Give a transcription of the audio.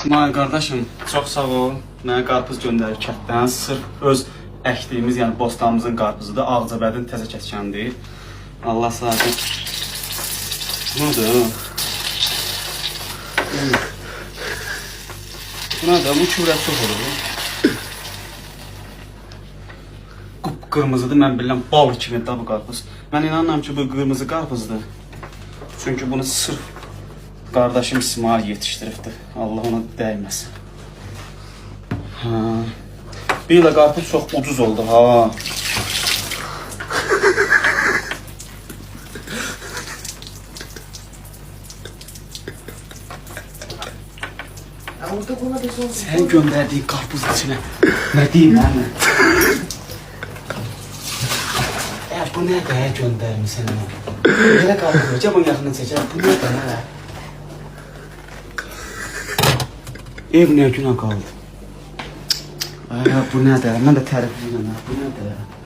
İsmail qardaşım, çox sağ ol. Mənə qarpız göndərir kətdən. Sırf öz əkdiyimiz, yəni bostanımızın qarpızıdır. Ağcabədin təzə kəskəndir. Allah sağ olsun. Budur. Buna da bu küvrət çox olur. Qıpqırmızıdır, mən bilirəm bal kimi də bu qarpız. Mən inanıram ki, bu qırmızı qarpızdır. Çünki bunu sırf kardeşim İsmail yetiştiribdi. Allah ona dəyməsin. Bir ilə qarpız çox ucuz oldu ha. Sen gönderdiğin karpuz içine ne diyeyim ben? Bu ne kadar göndermişsin onu? Nereye karpuz? Camın yakını çeker. Bu ne kadar? Ev ne günah kaldı? Bu ne kadar? Ben de tərifliyim. Bu ne kadar?